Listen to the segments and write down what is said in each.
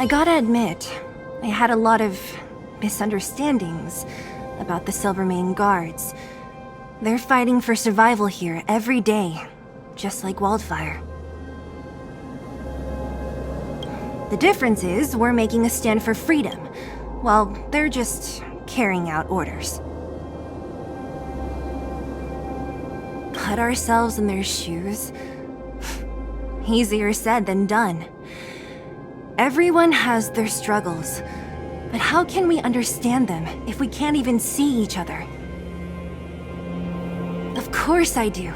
I gotta admit, I had a lot of misunderstandings about the Silvermane guards. They're fighting for survival here every day, just like Wildfire. The difference is we're making a stand for freedom, while they're just carrying out orders. Put ourselves in their shoes? Easier said than done. Everyone has their struggles, but how can we understand them if we can't even see each other? Of course I do.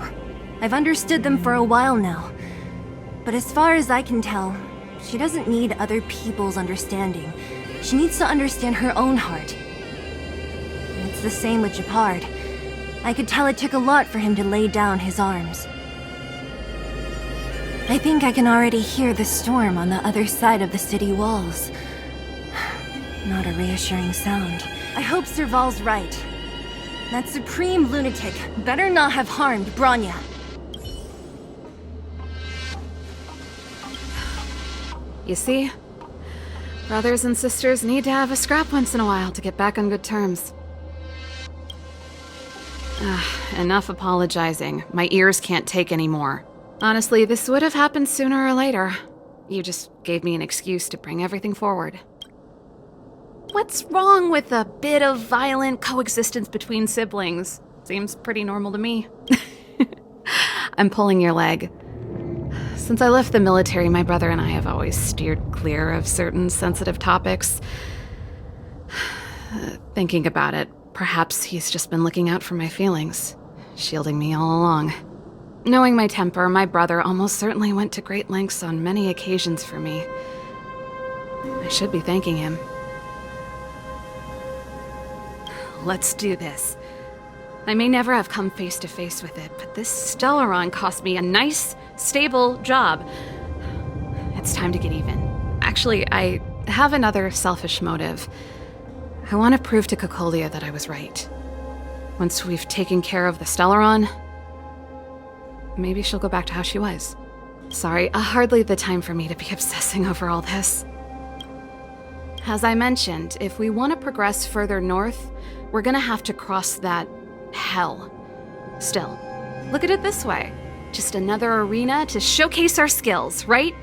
I've understood them for a while now. But as far as I can tell, she doesn't need other people's understanding. She needs to understand her own heart. And it's the same with Japard. I could tell it took a lot for him to lay down his arms. I think I can already hear the storm on the other side of the city walls. Not a reassuring sound. I hope Serval's right. That supreme lunatic better not have harmed Bronya. You see? Brothers and sisters need to have a scrap once in a while to get back on good terms. Enough apologizing. My ears can't take any more. Honestly, this would have happened sooner or later. You just gave me an excuse to bring everything forward. What's wrong with a bit of violent coexistence between siblings? Seems pretty normal to me. I'm pulling your leg. Since I left the military, my brother and I have always steered clear of certain sensitive topics. Thinking about it, perhaps he's just been looking out for my feelings, shielding me all along. Knowing my temper, my brother almost certainly went to great lengths on many occasions for me. I should be thanking him. Let's do this. I may never have come face to face with it, but this Stellaron cost me a nice, stable job. It's time to get even. Actually, I have another selfish motive. I want to prove to Cocolia that I was right. Once we've taken care of the Stellaron, maybe she'll go back to how she was. Sorry, hardly the time for me to be obsessing over all this. As I mentioned, if we want to progress further north, we're gonna have to cross that hell. Still, look at it this way. Just another arena to showcase our skills, right?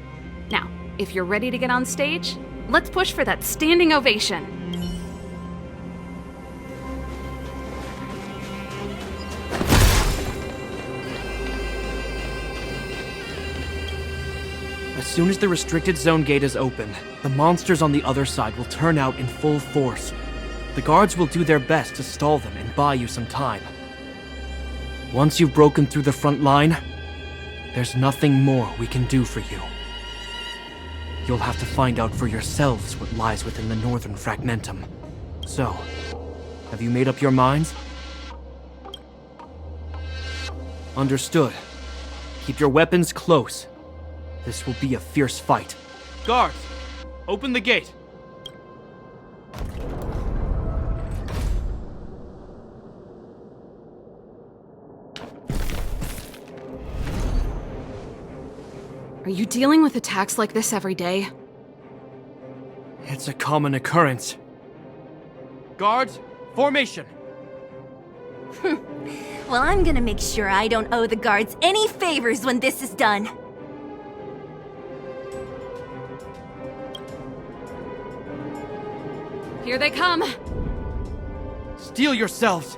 Now, if you're ready to get on stage, let's push for that standing ovation. As soon as the restricted zone gate is open, the monsters on the other side will turn out in full force. The guards will do their best to stall them and buy you some time. Once you've broken through the front line, there's nothing more we can do for you. You'll have to find out for yourselves what lies within the northern fragmentum. So, have you made up your minds? Understood. Keep your weapons close. This will be a fierce fight. Guards, open the gate. Are you dealing with attacks like this every day? It's a common occurrence. Guards, formation. Well, I'm gonna make sure I don't owe the guards any favors when this is done. Here they come! Steel yourselves!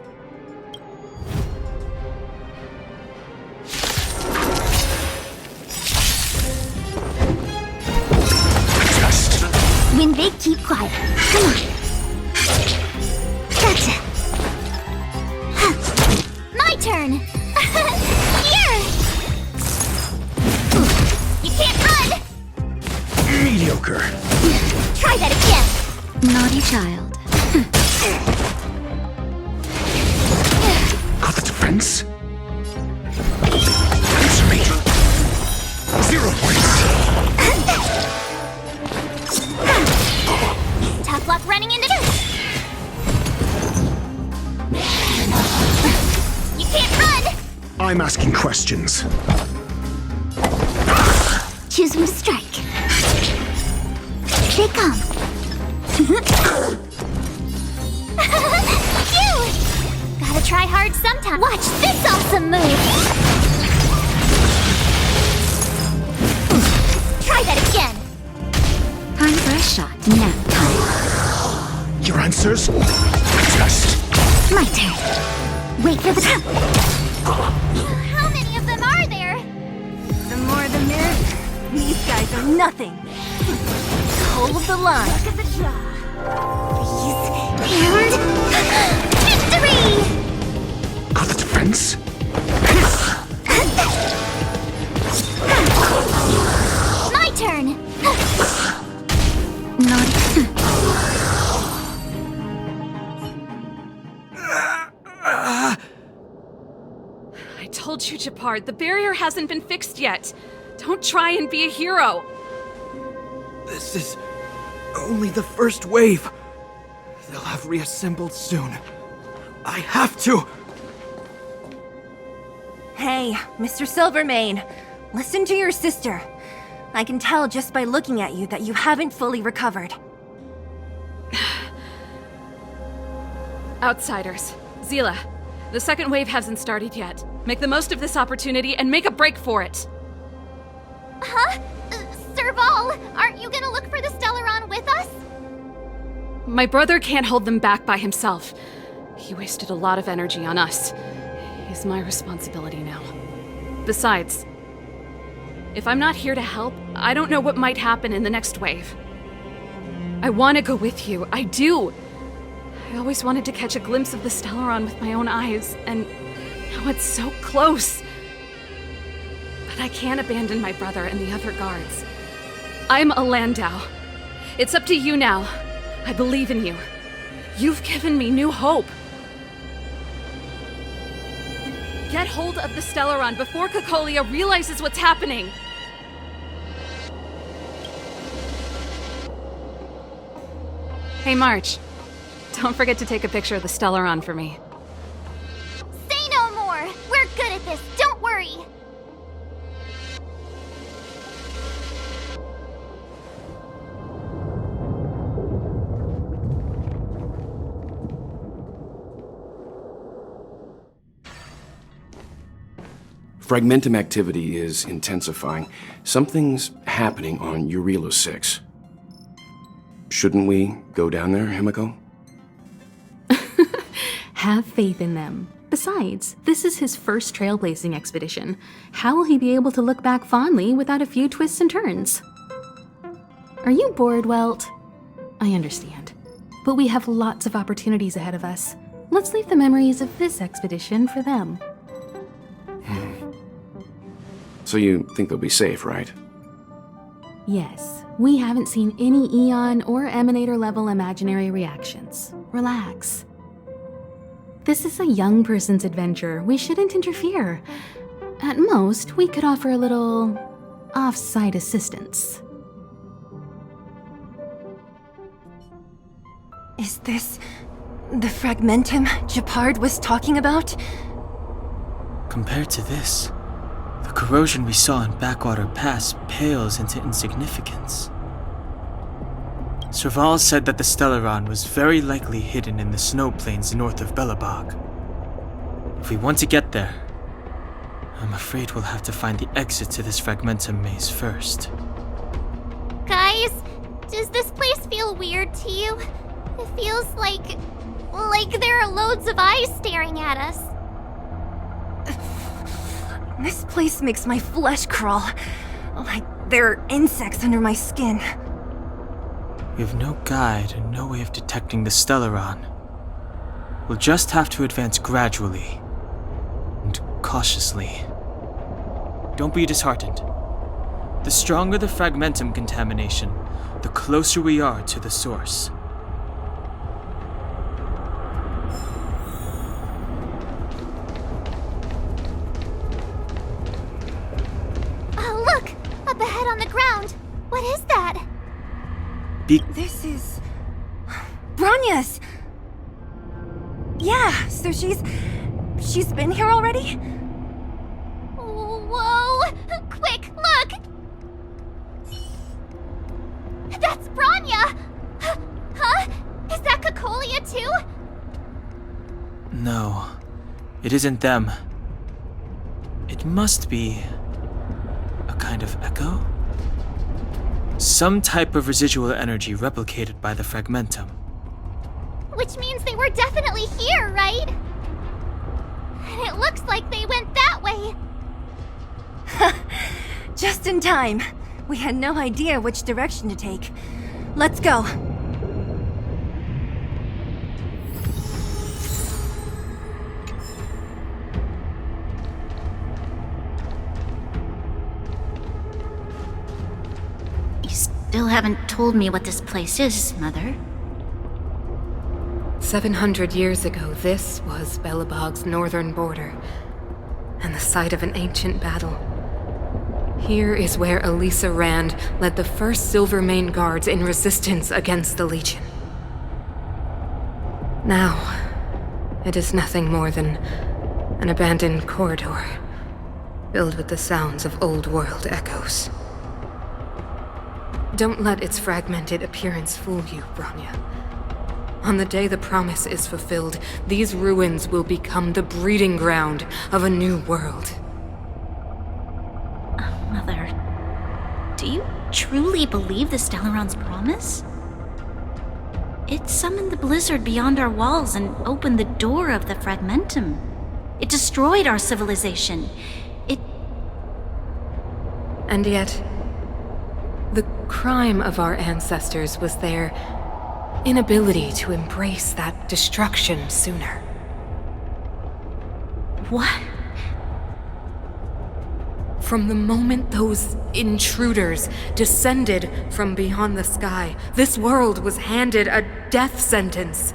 When they keep quiet. Come on. Gotcha. My turn. Here. You can't run. Mediocre. Try that again. Naughty child. Got the defense? Answer me. 0 points. Tough luck running into this. You can't run. I'm asking questions. Choose when to strike. Here they come. Phew! Gotta try hard sometime. Watch this awesome move! Try that again! Time for a shot. Nap time. Your answers? Test. My turn. Wait for the time. How many of them are there? The more the merrier. These guys are nothing. Hold the line. Look at the jaw. And victory! Got the defense? My turn. Naughty. I told you, Japard, the barrier hasn't been fixed yet. Don't try and be a hero. This is only the first wave. They'll have reassembled soon. I have to! Hey, Mr. Silvermane. Listen to your sister. I can tell just by looking at you that you haven't fully recovered. Outsiders. Zila, the second wave hasn't started yet. Make the most of this opportunity and make a break for it. Huh? Serval, aren't you gonna look for the Stellaron with us? My brother can't hold them back by himself. He wasted a lot of energy on us. He's my responsibility now. Besides, if I'm not here to help, I don't know what might happen in the next wave. I want to go with you. I do. I always wanted to catch a glimpse of the Stellaron with my own eyes, and now it's so close. But I can't abandon my brother and the other guards. I'm a Landau. It's up to you now. I believe in you. You've given me new hope. Get hold of the Stellaron before Cocolia realizes what's happening. Hey, March. Don't forget to take a picture of the Stellaron for me. Say no more! We're good at this, don't worry! Fragmentum activity is intensifying. Something's happening on Urilo 6. Shouldn't we go down there, Himiko? Have faith in them. Besides, this is his first trailblazing expedition. How will he be able to look back fondly without a few twists and turns? Are you bored, Welt? I understand. But we have lots of opportunities ahead of us. Let's leave the memories of this expedition for them. So you think they'll be safe, right? Yes, we haven't seen any Eon or Emanator level imaginary reactions. Relax. This is a young person's adventure. We shouldn't interfere. At most, we could offer a little off-site assistance. Is this the Fragmentum Japard was talking about? Compared to this, the corrosion we saw in Backwater Pass pales into insignificance. Serval said that the Stellaron was very likely hidden in the snow plains north of Belobog. If we want to get there, I'm afraid we'll have to find the exit to this Fragmentum maze first. Guys, does this place feel weird to you? It feels like there are loads of eyes staring at us. This place makes my flesh crawl. Like there are insects under my skin. We have no guide and no way of detecting the Stellaron. We'll just have to advance gradually and cautiously. Don't be disheartened. The stronger the Fragmentum contamination, the closer we are to the source. Oh, look! Up ahead on the ground! What is that? This is... Bronya's! Yeah, so she's been here already? Whoa! Quick, look! That's Bronya! No, it isn't them. It must be a kind of echo? Some type of residual energy replicated by the fragmentum. Which means they were definitely here, right? And it looks like they went that way. Just in time. We had no idea which direction to take. Let's go. You still haven't told me what this place is, Mother. 700 years ago, this was Belobog's northern border, and the site of an ancient battle. Here is where Elisa Rand led the first Silvermane Guards in resistance against the Legion. Now, it is nothing more than an abandoned corridor, filled with the sounds of old world echoes. Don't let its fragmented appearance fool you, Bronya. On the day the promise is fulfilled, these ruins will become the breeding ground of a new world. Mother, do you truly believe the Stellaron's promise? It summoned the blizzard beyond our walls and opened the door of the fragmentum. It destroyed our civilization. And yet, the crime of our ancestors was their inability to embrace that destruction sooner. What? From the moment those intruders descended from beyond the sky, this world was handed a death sentence.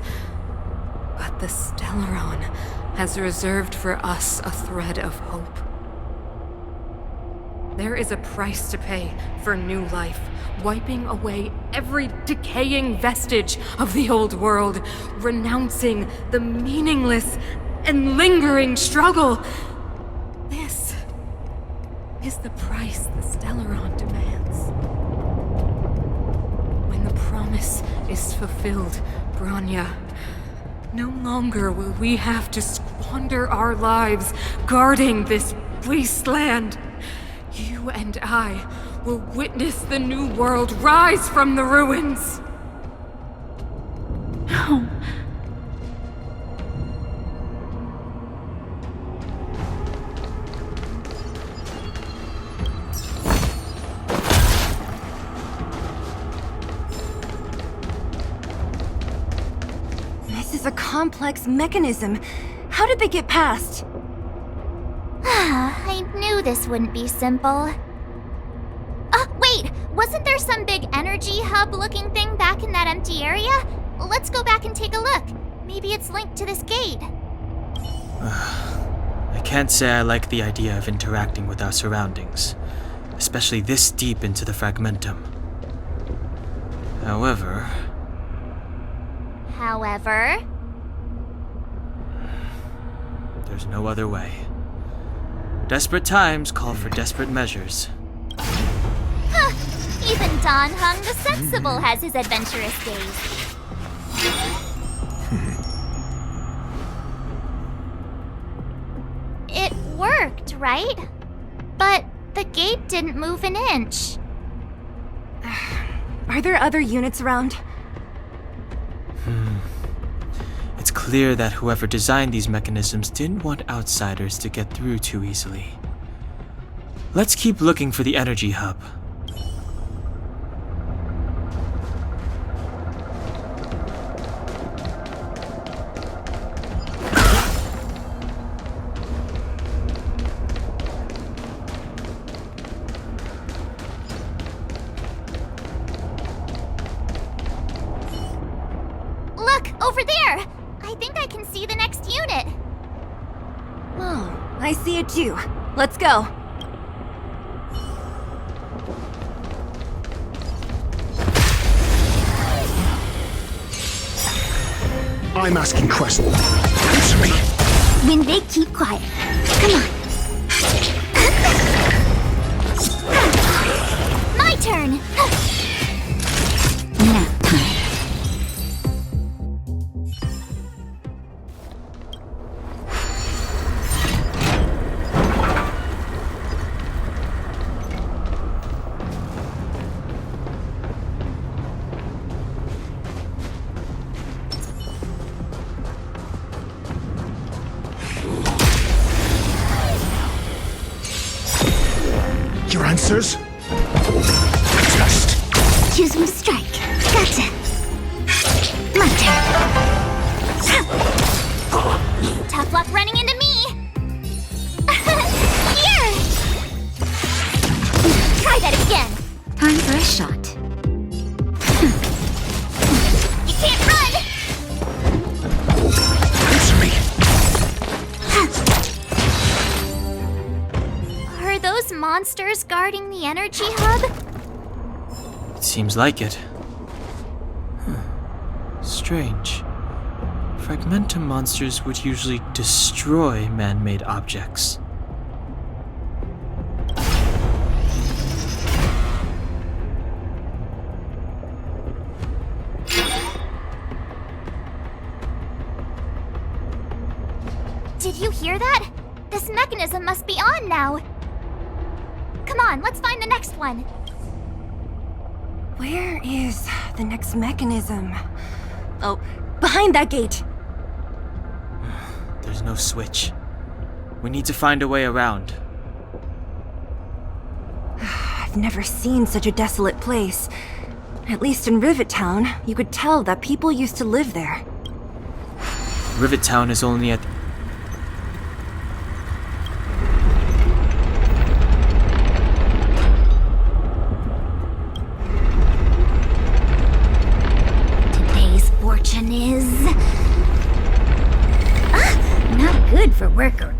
But the Stellaron has reserved for us a thread of hope. There is a price to pay for new life, wiping away every decaying vestige of the old world, renouncing the meaningless and lingering struggle. This is the price the Stellaron demands. When the promise is fulfilled, Bronya, no longer will we have to squander our lives guarding this wasteland. You and I will witness the new world rise from the ruins. No. This is a complex mechanism. How did they get past? I knew this wouldn't be simple. Wait! Wasn't there some big energy hub-looking thing back in that empty area? Let's go back and take a look. Maybe it's linked to this gate. I can't say I like the idea of interacting with our surroundings, especially this deep into the fragmentum. However, there's no other way. Desperate times call for desperate measures. Even Don Hung the Sensible has his adventurous days. It worked, right? But the gate didn't move an inch. Are there other units around? It's clear that whoever designed these mechanisms didn't want outsiders to get through too easily. Let's keep looking for the energy hub. Look, over there! I think I can see the next unit. Oh, I see it too. Let's go. I'm asking questions. Answer me. When they keep quiet. Come on. My turn! Now. answers? Test. Choose from strike. Gotcha. My turn. Tough luck running into me. Here. Try that again. Time for a shot. You can't run. Answer me. Are those monsters guarding the energy hub? It seems like it. Strange. Fragmentum monsters would usually destroy man-made objects. Did you hear that? This mechanism must be on now. Come on, let's find the next one. Where is the next mechanism? Oh, behind that gate. There's no switch. We need to find a way around. I've never seen such a desolate place. At least in Rivet Town, you could tell that people used to live there. Rivet Town is only at... Today's fortune is... not good for worker.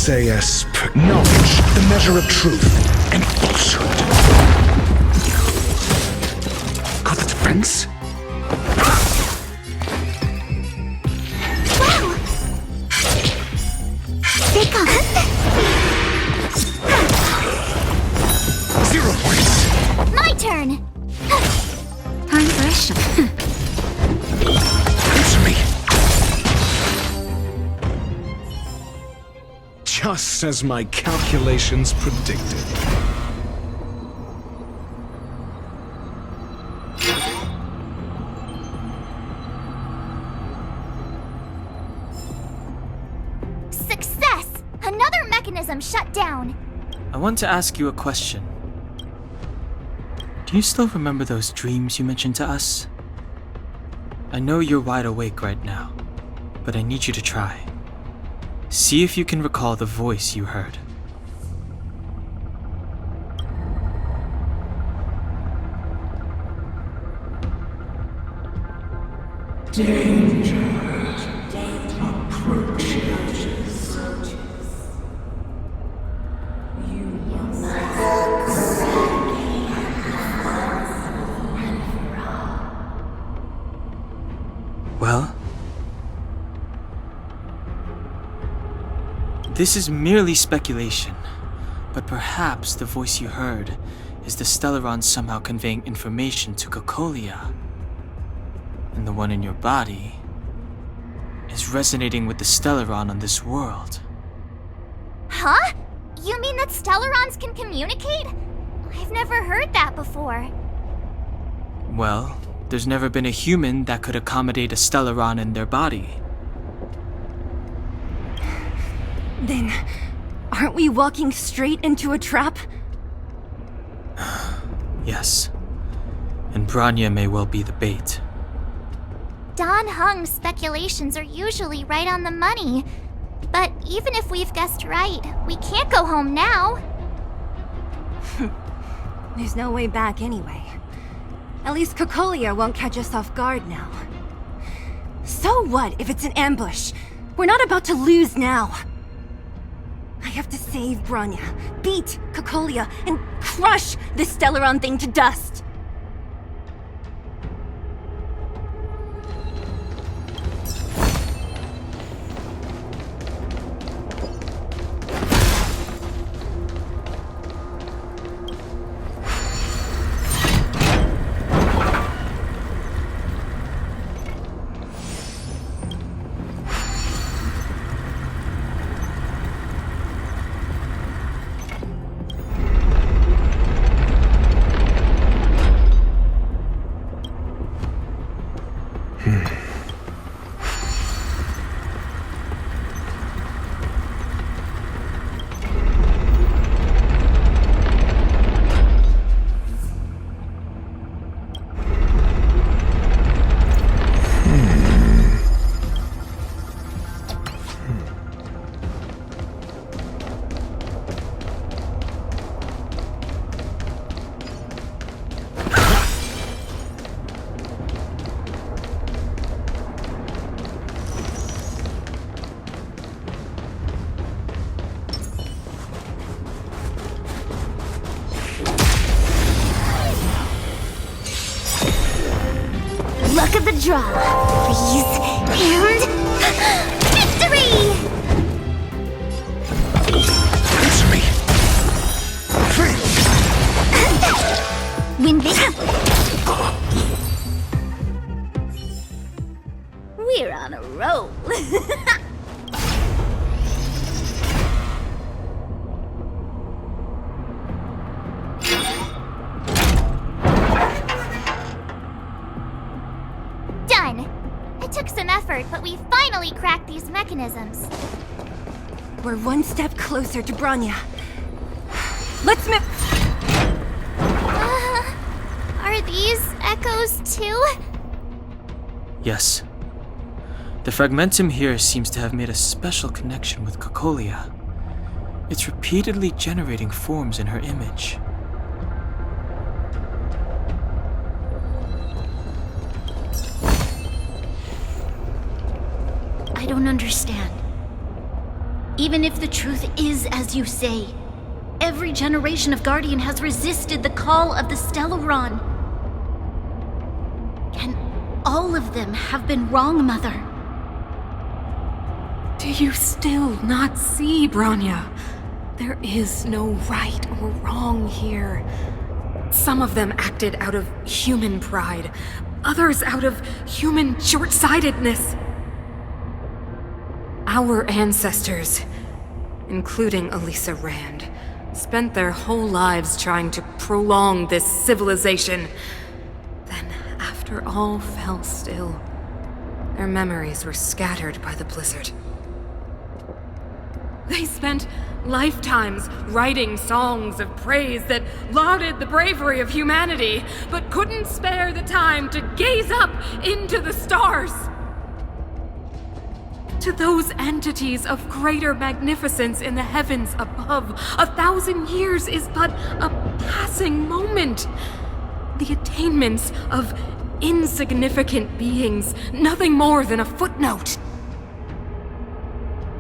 SAS knowledge, the measure of truth and falsehood. Got the defense? Wow! Pick up. 0 points. My turn. Time for a shot. Answer me. Just as my calculations predicted. Success! Another mechanism shut down. I want to ask you a question. Do you still remember those dreams you mentioned to us? I know you're wide awake right now, but I need you to try. See if you can recall the voice you heard. Well? This is merely speculation, but perhaps the voice you heard is the Stellaron somehow conveying information to Cocolia. And the one in your body is resonating with the Stellaron on this world. Huh? You mean that Stellarons can communicate? I've never heard that before. Well, there's never been a human that could accommodate a Stellaron in their body. Then, aren't we walking straight into a trap? Yes. And Branya may well be the bait. Don Hung's speculations are usually right on the money. But even if we've guessed right, we can't go home now. There's no way back anyway. At least Cocolia won't catch us off guard now. So what if it's an ambush? We're not about to lose now. I have to save Bronya, beat Cocolia, and crush this Stellaron thing to dust. Luck of the draw, please, and victory! Answer me. Win this. We're on a roll. Done. It took some effort, but we finally cracked these mechanisms. We're one step closer to Bronya. Let's move. Are these echoes too? Yes. The fragmentum here seems to have made a special connection with Cocolia. It's repeatedly generating forms in her image. I don't understand. Even if the truth is as you say, every generation of Guardian has resisted the call of the Stellaron. Can all of them have been wrong, Mother? Do you still not see, Bronya? There is no right or wrong here. Some of them acted out of human pride, others out of human short-sightedness. Our ancestors, including Elisa Rand, spent their whole lives trying to prolong this civilization. Then, after all fell still, their memories were scattered by the blizzard. They spent lifetimes writing songs of praise that lauded the bravery of humanity, but couldn't spare the time to gaze up into the stars. To those entities of greater magnificence in the heavens above, 1,000 years is but a passing moment. The attainments of insignificant beings, nothing more than a footnote.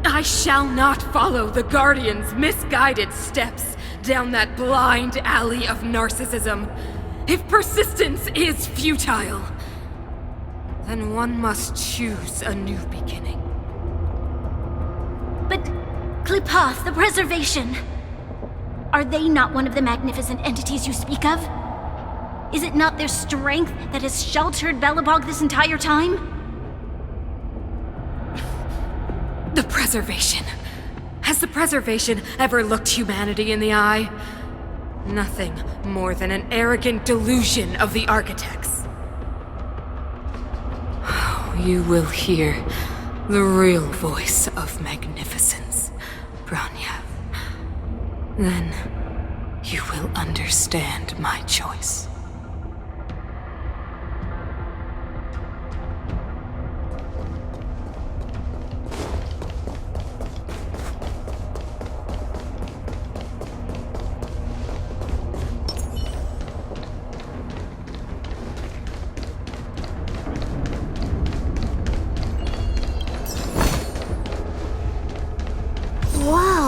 I shall not follow the Guardian's misguided steps down that blind alley of narcissism. If persistence is futile, then one must choose a new beginning. But Klipoth, the Preservation, are they not one of the magnificent entities you speak of? Is it not their strength that has sheltered Belobog this entire time? The Preservation. Has the Preservation ever looked humanity in the eye? Nothing more than an arrogant delusion of the architects. You will hear the real voice of magnificence, Bronya. Then you will understand my choice.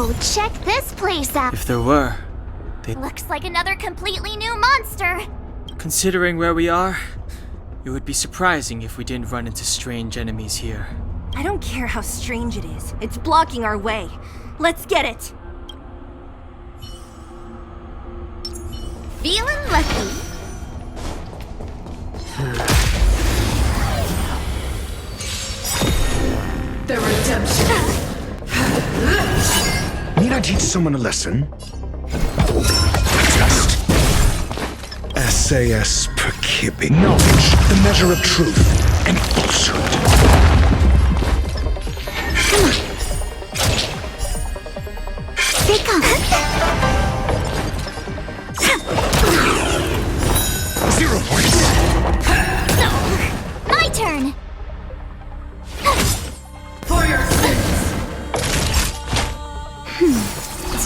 Whoa, check this place out. If there were, Looks like another completely new monster. considering where we are, it would be surprising if we didn't run into strange enemies here. I don't care how strange it is. It's blocking our way. Let's get it. Feeling lucky. The redemption. Need I teach someone a lesson? Test. SAS per Kibbe. Knowledge, the measure of truth and falsehood. Stay calm. 0 points. My turn. For your sins.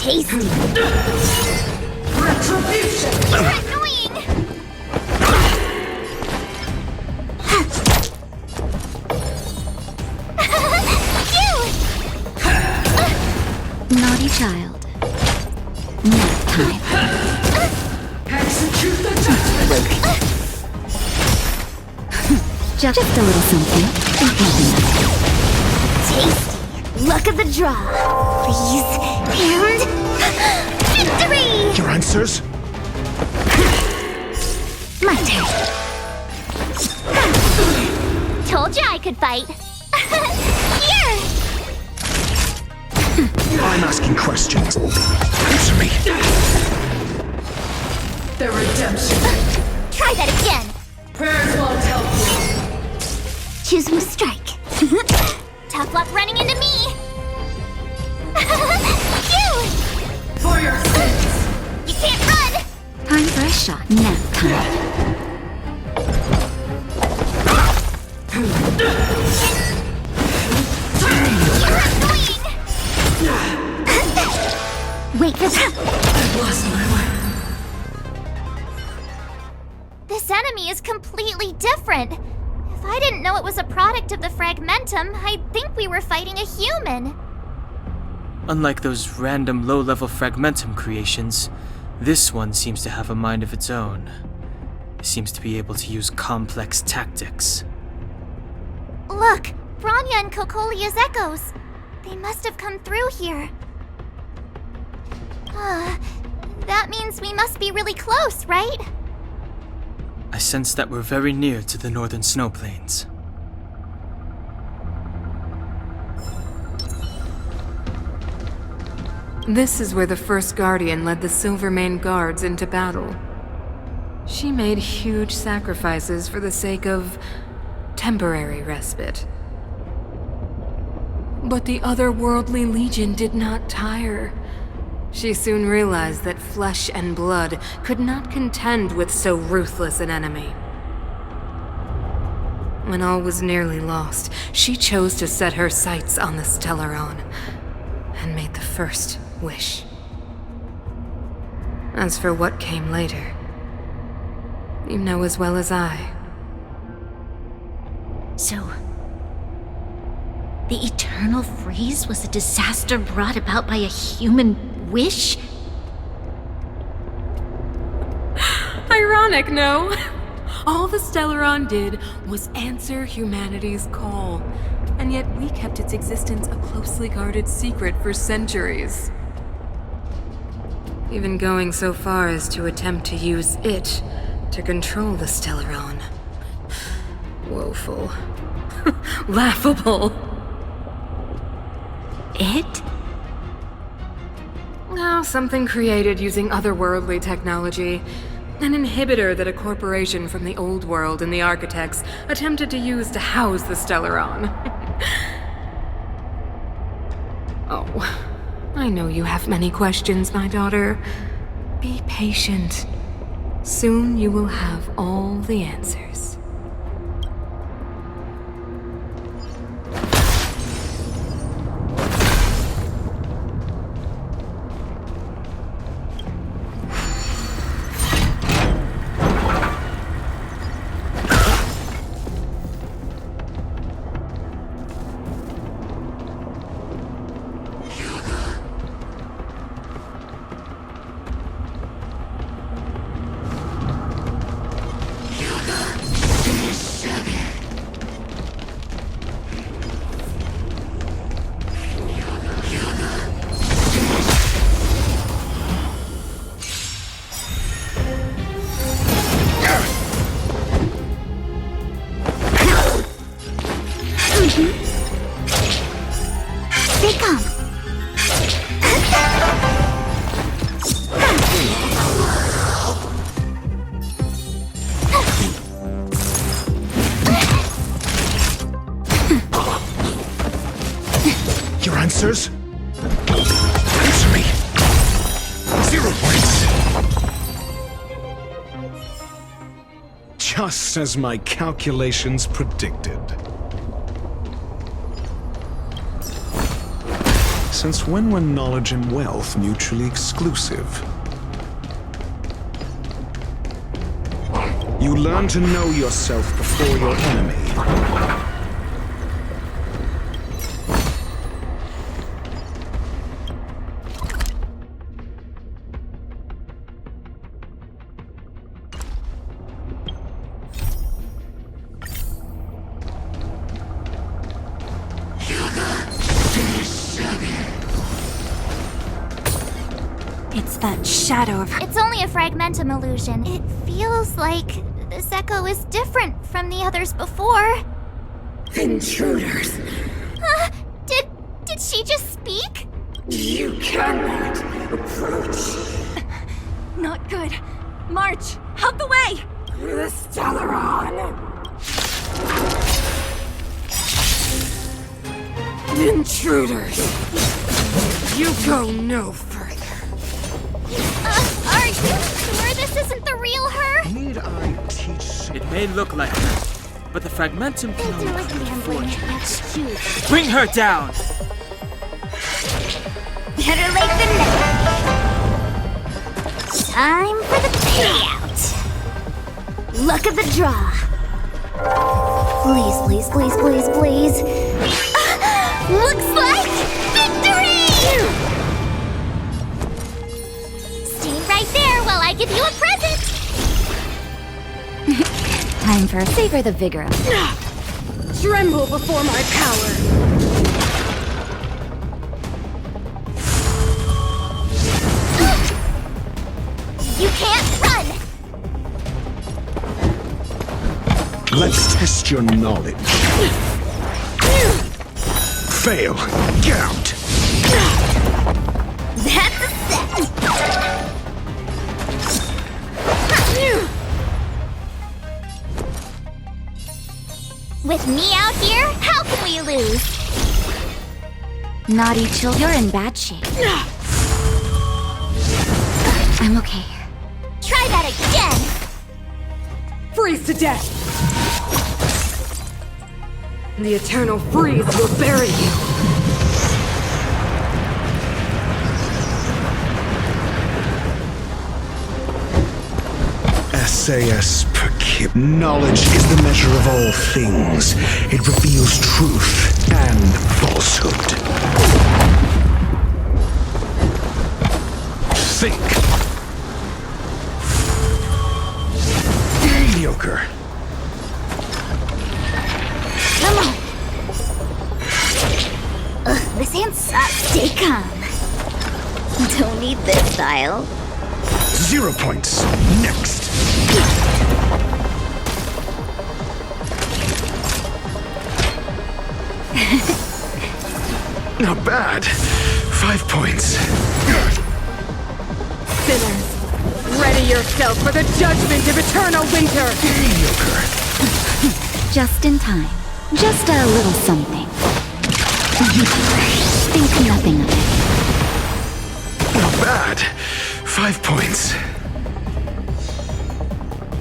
Tasty. Retribution. You're annoying. Naughty child. Nap time. Execute the judgment. Just a little something. Tasty. Luck of the draw. Please. And victory! Your answers? My turn. Told you I could fight. Here! I'm asking questions. Answer me. The redemption. Try that again. Prayers won't help you. Choose when to strike. Tough luck running into me. Phew! For your sins. You can't run. Time for a shot. Nap time. You're annoying. Wait for that. I've lost my way. This enemy is completely different. If I didn't know it was a product of the Fragmentum, I'd think we were fighting a human. Unlike those random low-level Fragmentum creations, this one seems to have a mind of its own. It seems to be able to use complex tactics. Look, Branya and Kokolia's echoes. They must have come through here. That means we must be really close, right? I sense that we're very near to the northern snow plains. This is where the first Guardian led the Silvermane Guards into battle. She made huge sacrifices for the sake of temporary respite. But the otherworldly Legion did not tire. She soon realized that flesh and blood could not contend with so ruthless an enemy. When all was nearly lost, she chose to set her sights on the Stellaron and made the first wish. As for what came later, you know as well as I. So, the eternal freeze was a disaster brought about by a human wish? Ironic, no? All the Stellaron did was answer humanity's call, and yet we kept its existence a closely guarded secret for centuries. Even going so far as to attempt to use it to control the Stellaron. Woeful. Laughable. It? Now, something created using otherworldly technology. An inhibitor that a corporation from the old world and the Architects attempted to use to house the Stellaron. Oh, I know you have many questions, my daughter. Be patient. Soon you will have all the answers. Your answers? Answer me! 0 points! Just as my calculations predicted. Since when were knowledge and wealth mutually exclusive? You learn to know yourself before your enemy. It's that shadow of her. It's only a fragmentum illusion. It feels like this echo is different from the others before. Intruders, Did she just speak? you cannot approach Not good. March, out the way! the Stellaron. Intruders, you go no further. Are you sure this isn't the real her? Need I teach? It may look like her, but the fragmentum can only create fortune. That's true. Bring her down! Better late than never. Time for the payout. Luck of the draw. Please, please, please, please, please. Looks like victory! Stay right there while I give you a present. Time for savor the vigor of Tremble before my power! You can't run! Let's test your knowledge. Fail. Get out. That's a set! With me out here, how can we lose? Naughty children, you're in bad shape. I'm okay. Try that again! Freeze to death! The eternal freeze will bury you! SAS per kip. Knowledge is the measure of all things. It reveals truth and falsehood. Think. Mediocre. Come on! This ain't suck. Stay calm. Don't need this style. 0 points. Next. Not bad. 5 points. Sinners, ready yourself for the judgment of eternal winter! Mediocre. Just in time. Just a little something. Think nothing of it. Not bad. 5 points.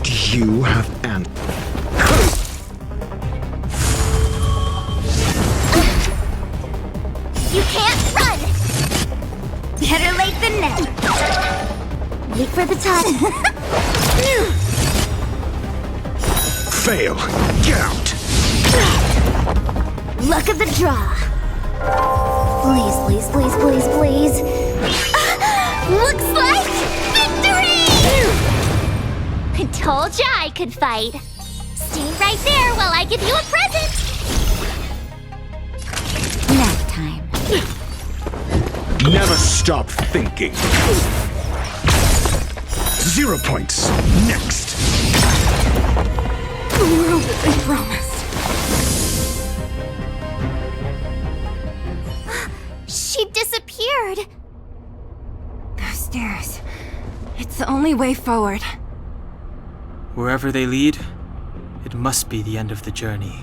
Do you have an... You can't run! Better late than never. Wait for the time. Fail. Get out. Luck of the draw. Please, please, please, please, please. Looks like victory! I told ya I could fight. Stay right there while I give you a present. Nap time. Never stop thinking. 0 points. Next. The world that they promised. She disappeared. stairs. It's the only way forward. Wherever they lead, it must be the end of the journey.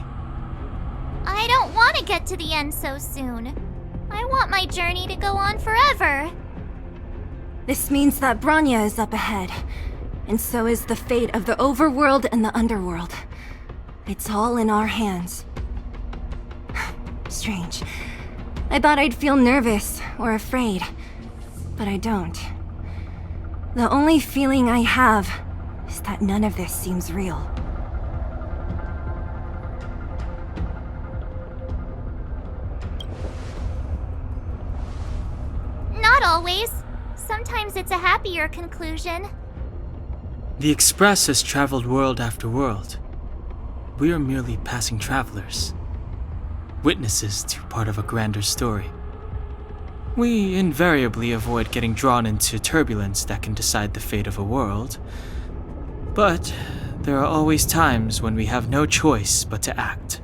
I don't want to get to the end so soon. I want my journey to go on forever. This means that Bronya is up ahead, and so is the fate of the overworld and the underworld. It's all in our hands. Strange. I thought I'd feel nervous or afraid, but I don't. The only feeling I have is that none of this seems real. Not always. Sometimes it's a happier conclusion. The Express has traveled world after world. We are merely passing travelers, witnesses to part of a grander story. We invariably avoid getting drawn into turbulence that can decide the fate of a world, but there are always times when we have no choice but to act.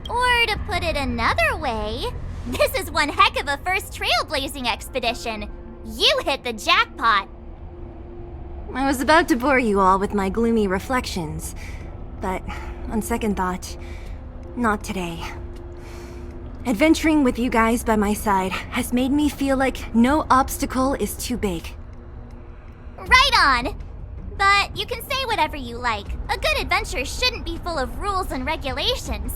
Or to put it another way, this is one heck of a first trailblazing expedition. You hit the jackpot. I was about to bore you all with my gloomy reflections, but on second thought, not today. Adventuring with you guys by my side has made me feel like no obstacle is too big. Right on! But you can say whatever you like. A good adventure shouldn't be full of rules and regulations.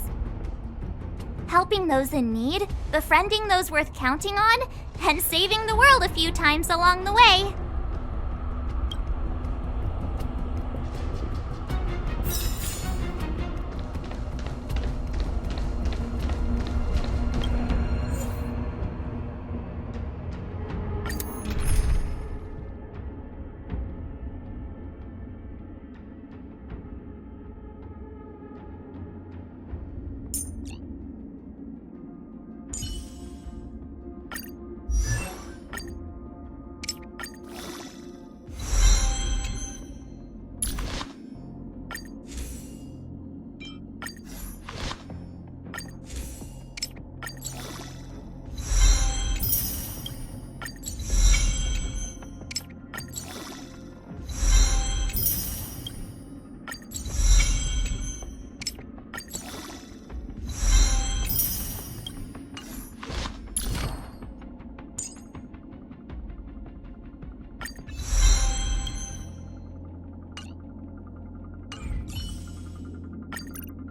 Helping those in need, befriending those worth counting on, and saving the world a few times along the way.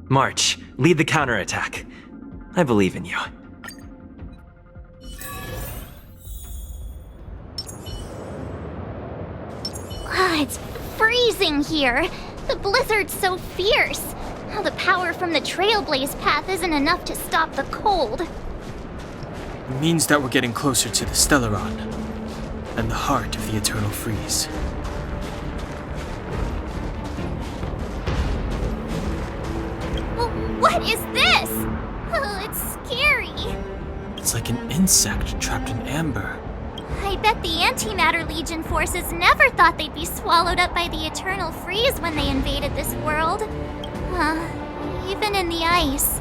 March, lead the counterattack. I believe in you. It's freezing here. The blizzard's so fierce. The power from the Trailblaze path isn't enough to stop the cold. It means that we're getting closer to the Stellaron, and the heart of the Eternal Freeze. What is this? Oh, it's scary. It's like an insect trapped in amber. I bet the Antimatter Legion forces never thought they'd be swallowed up by the Eternal Freeze when they invaded this world. Even in the ice.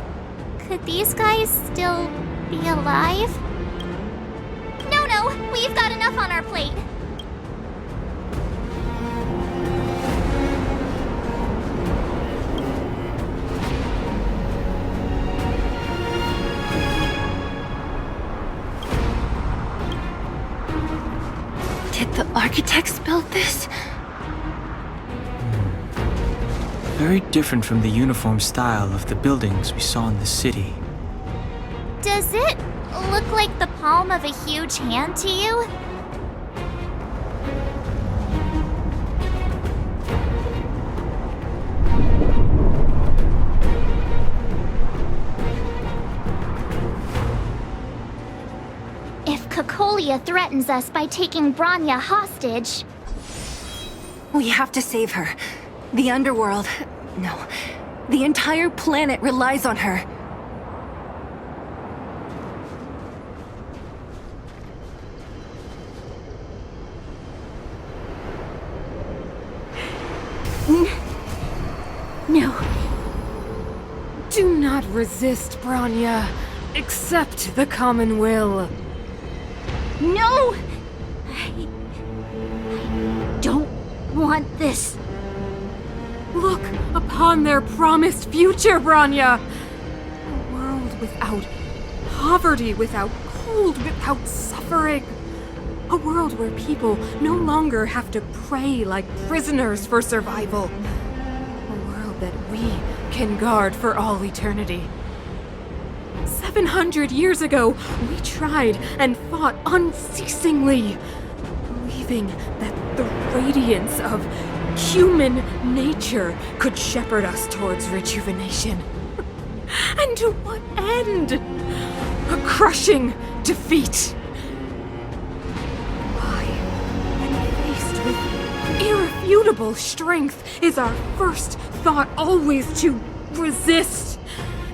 Could these guys still be alive? No, we've got enough on our plate. Did the architects build this? Very different from the uniform style of the buildings we saw in the city. Does it look like the palm of a huge hand to you? If Cocolia threatens us by taking Bronya hostage... We have to save her. The underworld... No. The entire planet relies on her. No. Do not resist, Bronya. Accept the common will. No! I don't want this. Look upon their promised future, Branya! A world without poverty, without cold, without suffering. A world where people no longer have to pray like prisoners for survival. A world that we can guard for all eternity. 700 years ago, we tried and fought unceasingly, believing that the radiance of human nature could shepherd us towards rejuvenation. And to what end? A crushing defeat. Why, when faced with irrefutable strength, is our first thought always to resist?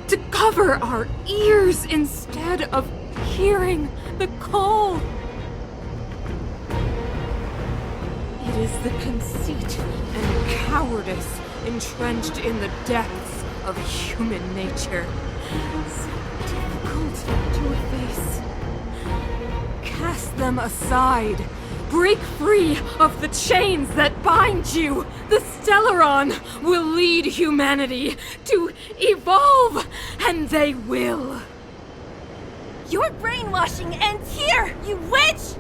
To cover our ears instead of hearing the call? It is the conceit and cowardice entrenched in the depths of human nature. So difficult to efface. Cast them aside. Break free of the chains that bind you. The Stellaron will lead humanity to evolve, and they will. Your brainwashing ends here, you witch!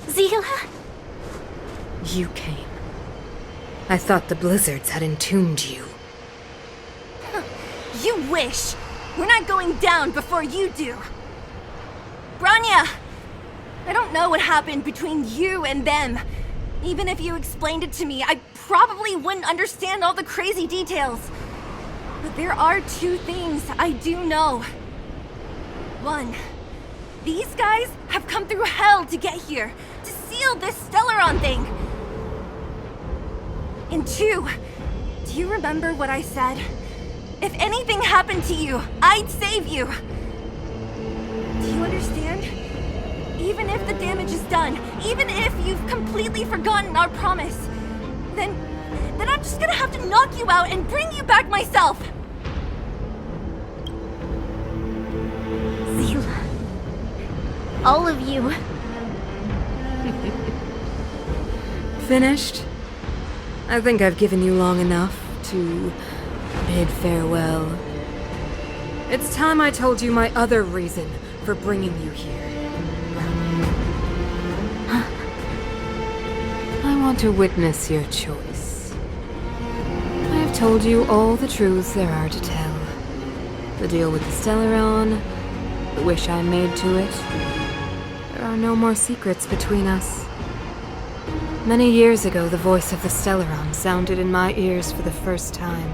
Zila? You came. I thought the blizzards had entombed you. You wish! We're not going down before you do! Branya! I don't know what happened between you and them. Even if you explained it to me, I probably wouldn't understand all the crazy details. But there are two things I do know. One, these guys have come through hell to get here, to seal this Stellaron thing. And two, do you remember what I said? If anything happened to you, I'd save you. Do you understand? Even if the damage is done, even if you've completely forgotten our promise, then I'm just gonna have to knock you out and bring you back myself. Zila. All of you. Finished? I think I've given you long enough to bid farewell. It's time I told you my other reason for bringing you here. I want to witness your choice. I have told you all the truths there are to tell. The deal with the Stellaron, the wish I made to it. There are no more secrets between us. Many years ago, the voice of the Stellaron sounded in my ears for the first time.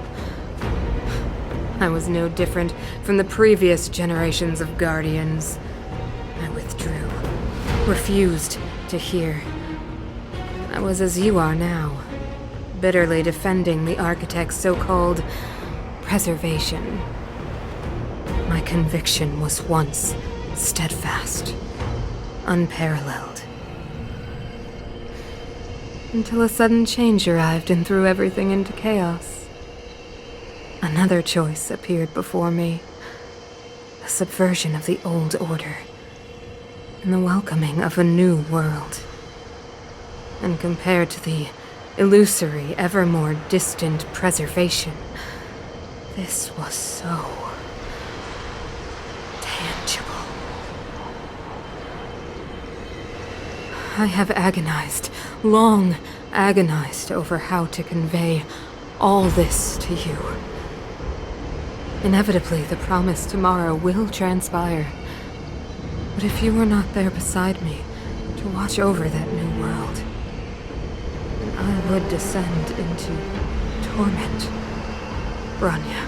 I was no different from the previous generations of Guardians. I withdrew, refused to hear. I was as you are now, bitterly defending the Architect's so-called preservation. My conviction was once steadfast, unparalleled. Until a sudden change arrived and threw everything into chaos. Another choice appeared before me. A subversion of the old order, and the welcoming of a new world. And compared to the illusory, ever more distant preservation, this was so tangible. I have agonized, long agonized over how to convey all this to you. Inevitably, the promised tomorrow will transpire. But if you were not there beside me to watch over that new world, then I would descend into torment. Branya.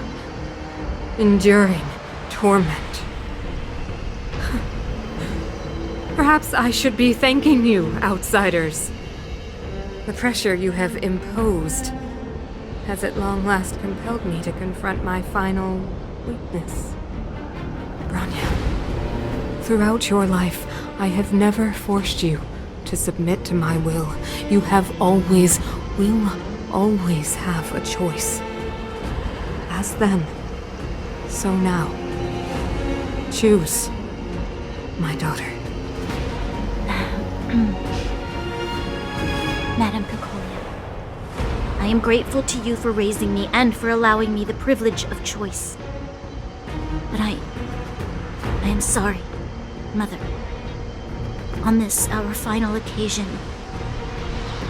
Enduring torment. Perhaps I should be thanking you, outsiders. The pressure you have imposed has at long last compelled me to confront my final weakness. Branya, throughout your life, I have never forced you to submit to my will. You have always, will always have a choice. As then, so now. Choose, my daughter. Madame Cocolia, I am grateful to you for raising me and for allowing me the privilege of choice. But I am sorry, Mother. On this, our final occasion,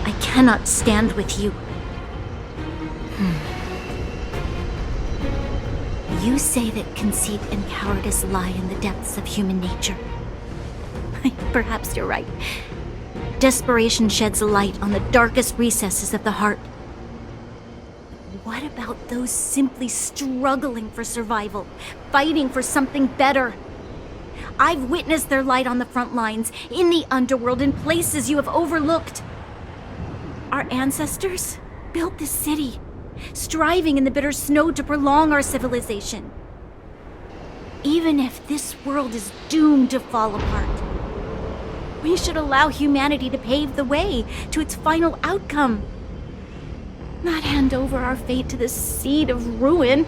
I cannot stand with you. You say that conceit and cowardice lie in the depths of human nature. Perhaps you're right. Desperation sheds light on the darkest recesses of the heart. What about those simply struggling for survival, fighting for something better? I've witnessed their light on the front lines, in the underworld, in places you have overlooked. Our ancestors built this city, striving in the bitter snow to prolong our civilization. Even if this world is doomed to fall apart, we should allow humanity to pave the way to its final outcome. Not hand over our fate to the seed of ruin.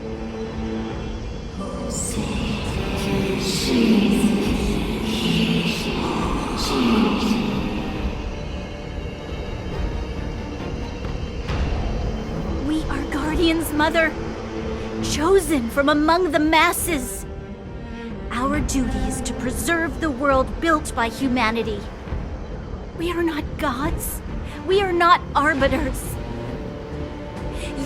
We are guardians, Mother, chosen from among the masses. Our duty is to preserve the world built by humanity. We are not gods. We are not arbiters.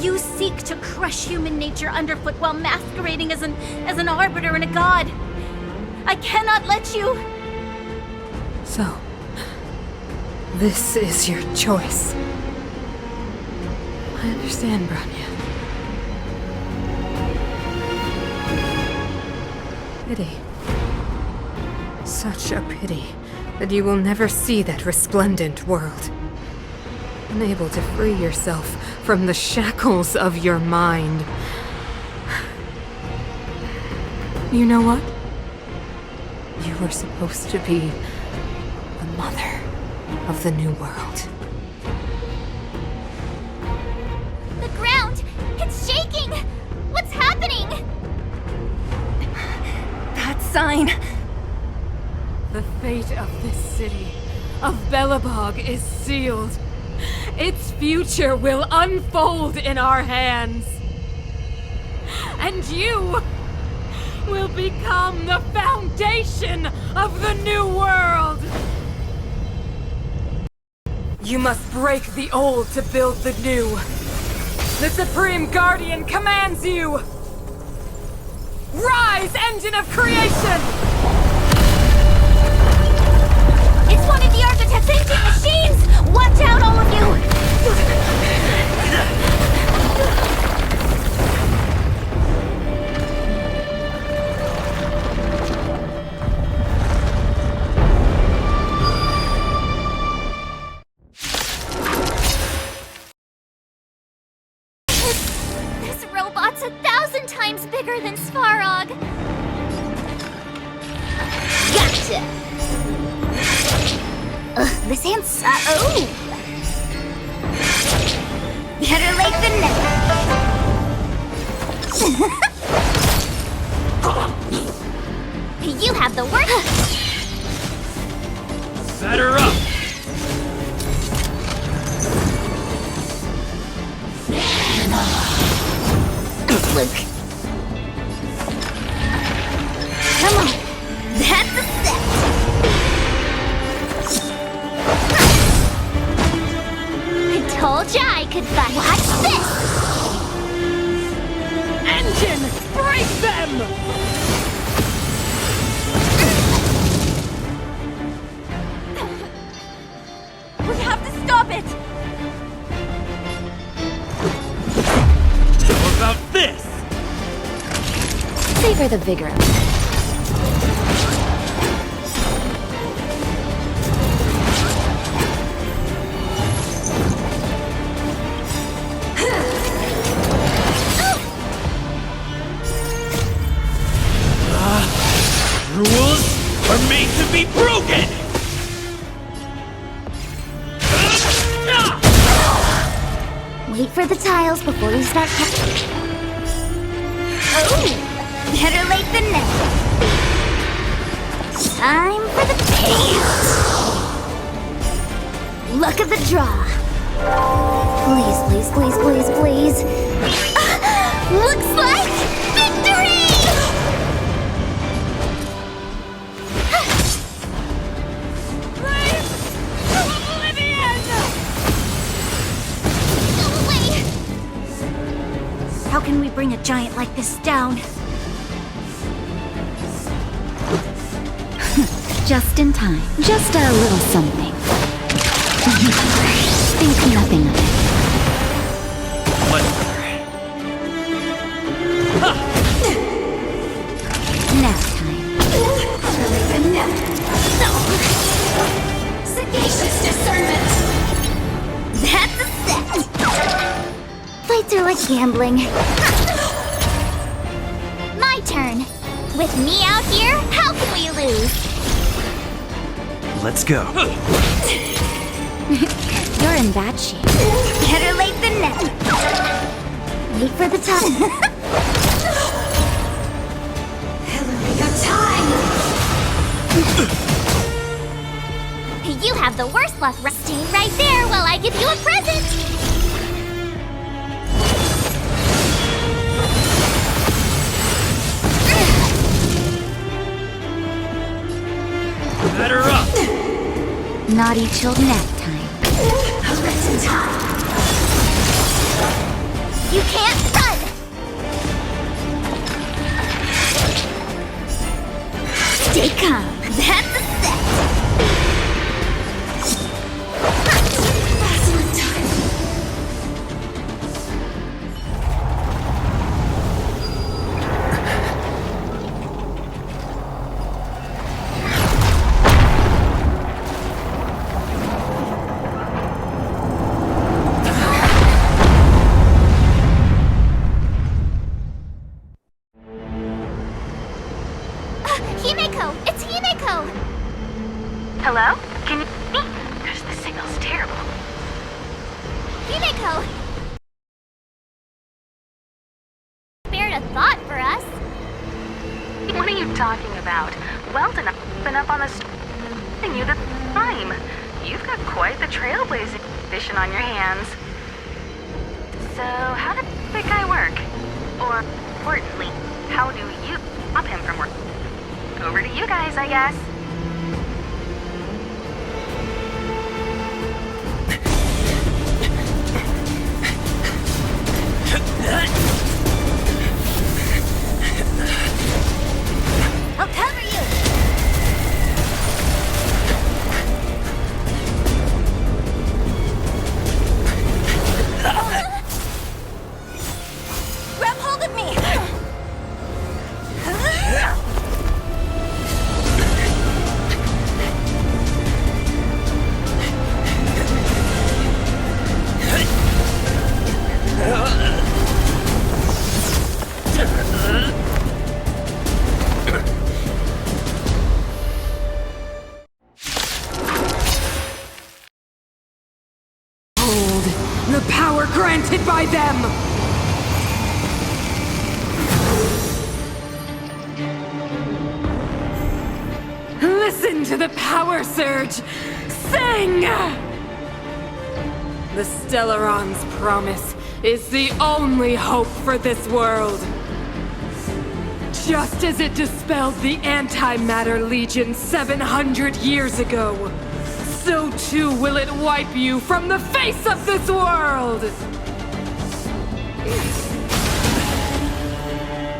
You seek to crush human nature underfoot while masquerading as an arbiter and a god. I cannot let you. So, this is your choice. I understand, Branya. Pity. Such a pity that you will never see that resplendent world. Unable to free yourself from the shackles of your mind. You know what? You were supposed to be the mother of the new world. The ground! It's shaking! What's happening? That sign. The fate of this city, of Belobog, is sealed. Its future will unfold in our hands. And you will become the foundation of the new world. You must break the old to build the new. The Supreme Guardian commands you. Rise, engine of creation! It's one of the architect's ancient machines! Watch out, all of you! This robot's 1,000 times bigger than Svarog! Gotcha! This hand's oh! Better late than never. You have the work. Set her up! Luke. Come on. That's a set. I told ya I could fight. Watch this! Engine! Break them! We have to stop it! How about this? Savor the vigor of it. Rules are made to be broken! Wait for the tiles before you start catching. Oh! Better late than never. Time for the payout. Luck of the draw. Please, please, please, please, please. Looks like victory! Go away! How can we bring a giant like this down? Just in time. Just a little something. Think nothing of it. Nap time. Sagacious discernment. That's a set. Fights are like gambling. My turn. With me out here, how can we lose? Let's go. You're in bad shape. Better late than never. Wait for the time. Hillary got time. You have the worst luck, staying right there while I give you a present. Better up. Naughty children nap time. Lesson time. You can't run! Stay calm. That's a set. Last one time. Himeko! It's Himeko! Hello? Can you hear me? Gosh, the signal's terrible. Himeko! Spared a thought for us. What are you talking about? Weldon, I've been up on the and you the time. You've got quite the trailblazing mission on your hands. So, how did the guy work? Or, importantly, how do you stop him from working? Over to you guys, I guess. I'll cover you! Grab hold of me! The power granted by them! Listen to the power surge! Sing! The Stellaron's promise is the only hope for this world. Just as it dispelled the Antimatter Legion 700 years ago, so too will it wipe you from the face of this world!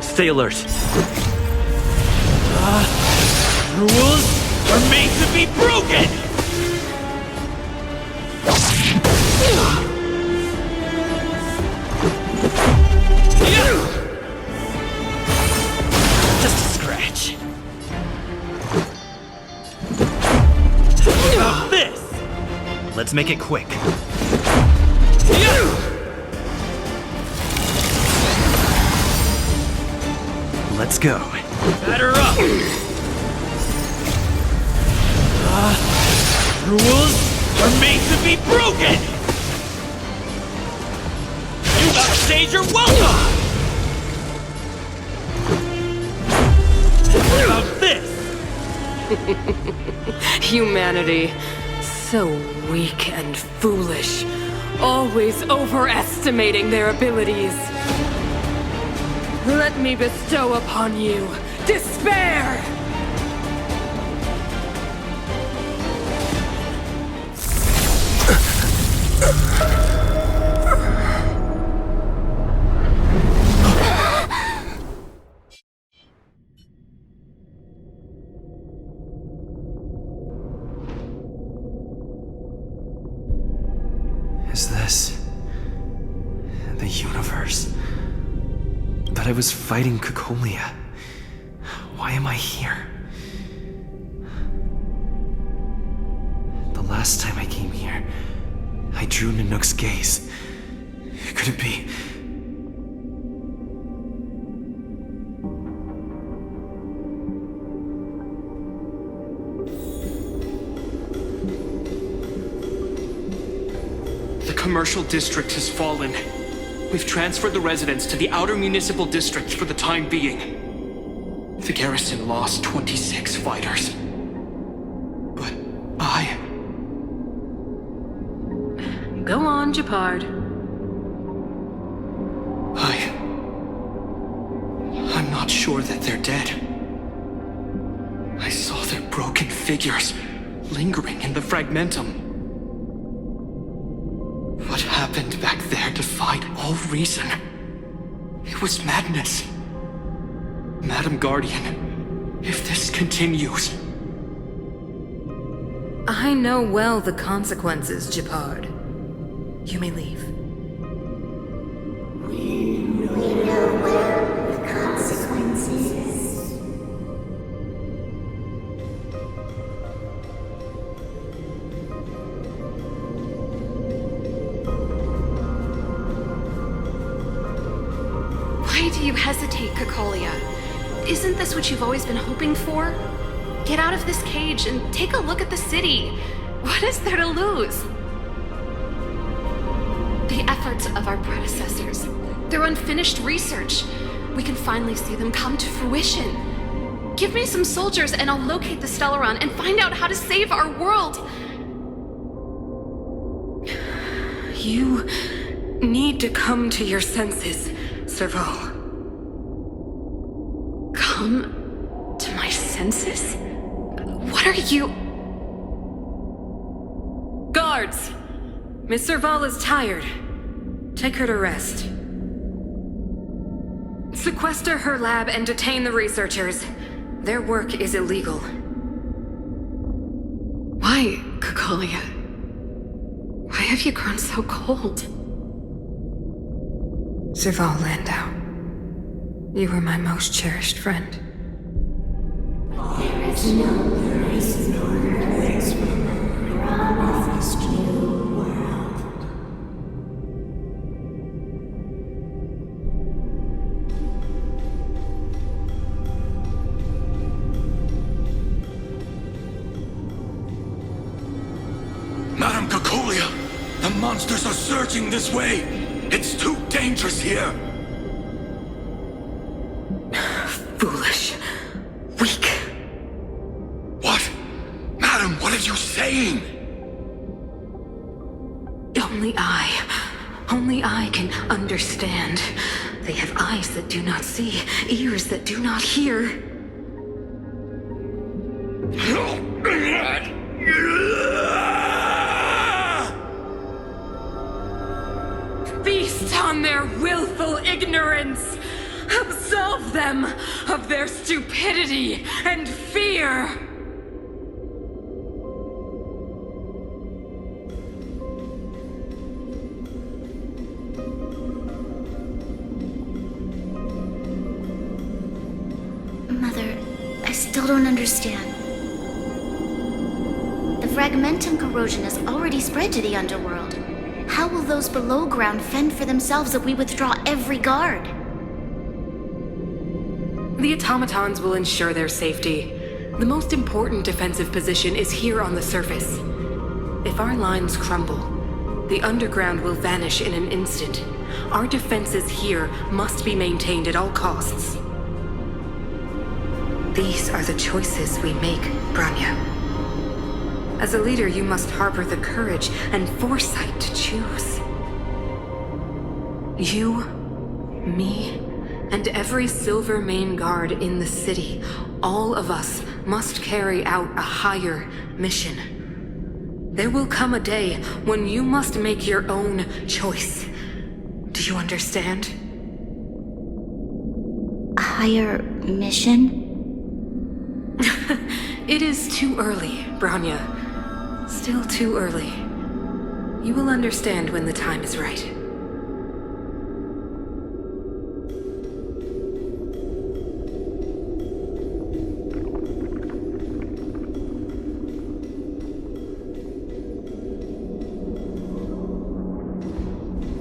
Stay alert. Rules are made to be broken! Just a scratch. How about this? Let's make it quick. Let's go. Batter up! Rules are made to be broken! You outstayed your welcome! What about this? Humanity. So weak and foolish, always overestimating their abilities. Let me bestow upon you despair! Is this the universe? But I was fighting Cocolia. Why am I here? The last time I came here, I drew Nanook's gaze. Could it be? The commercial district has fallen. We've transferred the residents to the outer municipal district for the time being. The garrison lost 26 fighters. But Go on, Japard. I'm not sure that they're dead. I saw their broken figures lingering in the fragmentum. What happened back there defied all reason. It was madness. Madam Guardian, if this continues... I know well the consequences, Japard. You may leave. We know well the consequences. Why do you hesitate, Cocolia? Isn't this what you've always been hoping for? Get out of this cage and take a look at the city. What is there to lose? The efforts of our predecessors, their unfinished research. We can finally see them come to fruition. Give me some soldiers and I'll locate the Stellaron and find out how to save our world. You need to come to your senses, Serval. Come to my senses? What are you... Guards! Miss Serval is tired. Take her to rest. Sequester her lab and detain the researchers. Their work is illegal. Why, Cocolia? Why have you grown so cold? Serval Landau. You were my most cherished friend. There is no promised new world. Madam Cocolia, the monsters are surging this way. It's too dangerous here. Foolish. Weak. What? Madam, what are you saying? Only I can understand. They have eyes that do not see, ears that do not hear. Feast on their willful ignorance! Absolve them of their stupidity and fear! Mother, I still don't understand. The fragmentum corrosion has already spread to the underworld. How will those below ground fend for themselves if we withdraw every guard? The automatons will ensure their safety. The most important defensive position is here on the surface. If our lines crumble, the underground will vanish in an instant. Our defenses here must be maintained at all costs. These are the choices we make, Branya. As a leader, you must harbor the courage and foresight to choose. You, me, and every Silver Main Guard in the city, all of us must carry out a higher mission. There will come a day when you must make your own choice. Do you understand? A higher mission? It is too early, Branya. Still too early. You will understand when the time is right.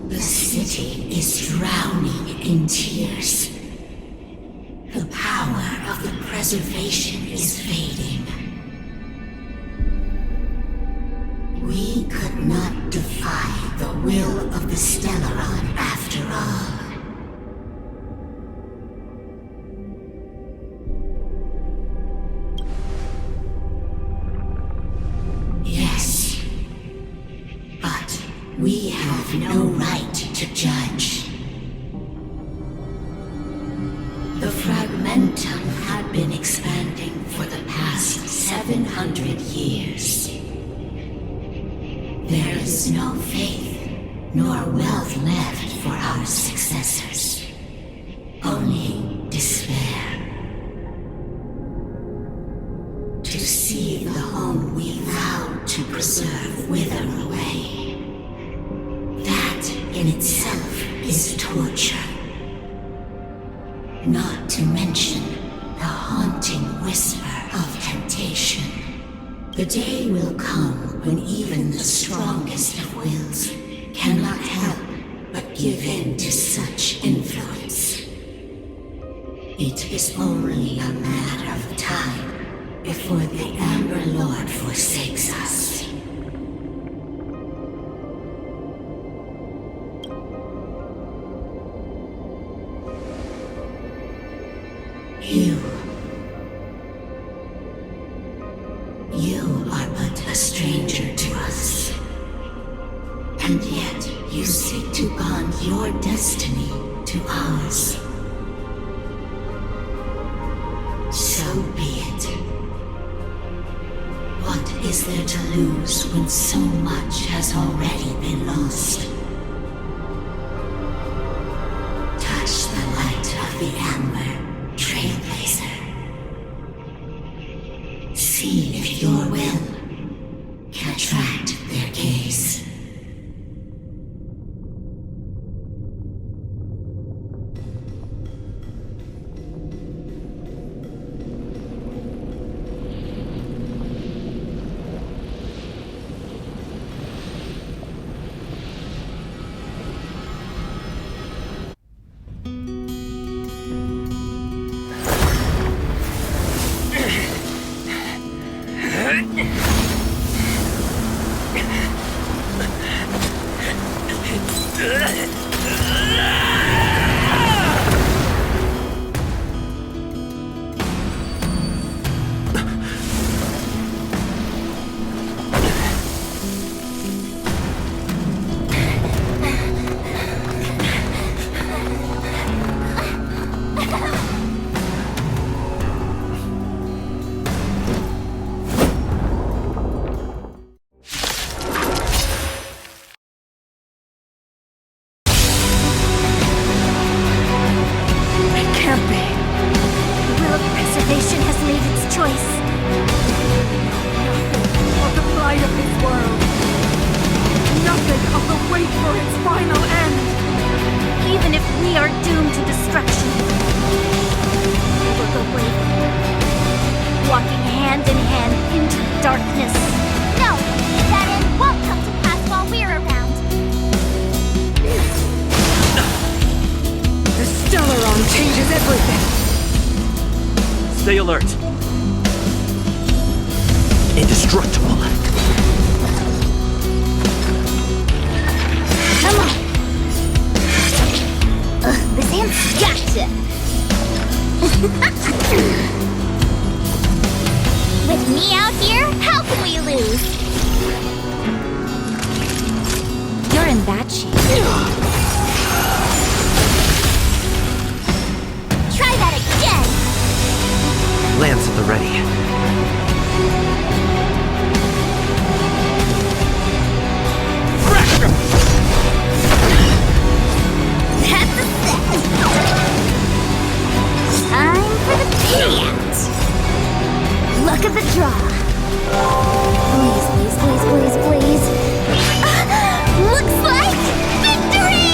The city is drowning in tears. The power of the preservation is fading. We could not defy the will of the Stellaron after all. Yes, but we have no right to judge. The Fragmentum had been expanding for the past 700 years. There is no faith nor wealth left for our successors. Only despair. To see the home we vowed to preserve wither away. That in itself is torture. Not to mention the haunting whisper of temptation. The day will come when even the strongest of wills cannot help but give in to such influence. It is only a matter of time before the Amber Lord forsakes us. You are but a stranger to us. And yet you seek to bond your destiny to ours. So be it. What is there to lose when so much has already been lost? Touch the light of the Amber, Trailblazer. See if your will can attract their gaze. Stay alert. Indestructible. Come on. This hand's gotcha. With me out here, how can we lose? in that shape. Try that again! Lance at the ready. That's a set! Time for the payout! Look at the draw! Please, please, please, please, please! Looks like victory!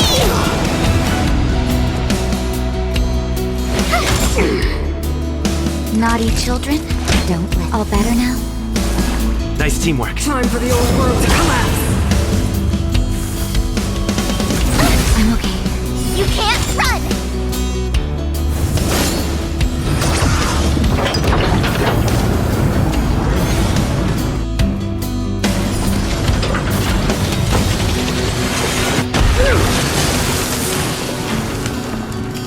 Naughty children, don't let. All better now? Nice teamwork. Time for the old world to collapse! I'm okay. You can't run!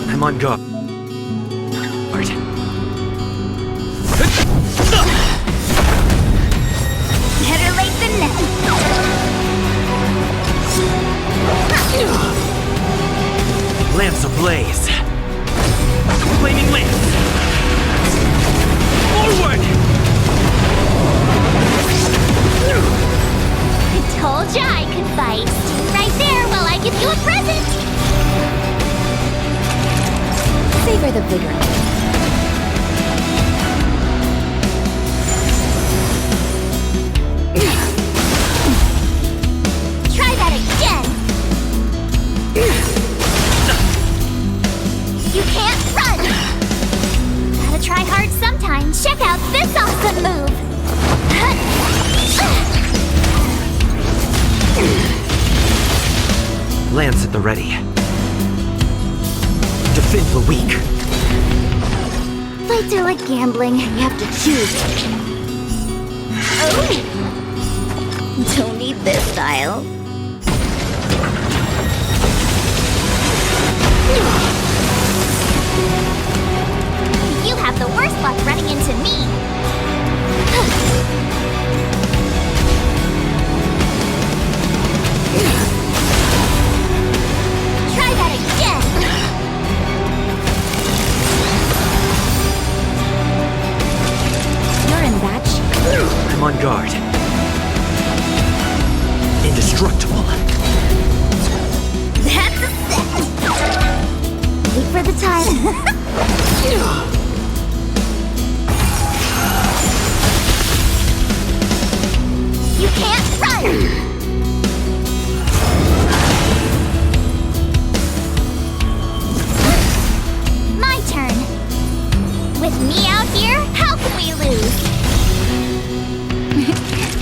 I'm on guard. Better late than never. Lance ablaze. Flaming lance. Forward! I told ya I could fight. Stay right there while I give you a present. Savor the vigor. Try that again. You can't run. Gotta try hard sometimes. Check out this awesome move. Lance at the ready. Defend the weak. Fights are like gambling. You have to choose. Oh! Don't need this style. You have the worst luck running into me. Try that again. You're in that shape. I'm on guard. Indestructible. That's a set. Wait for the time. You can't run! My turn. With me out here, how can we lose?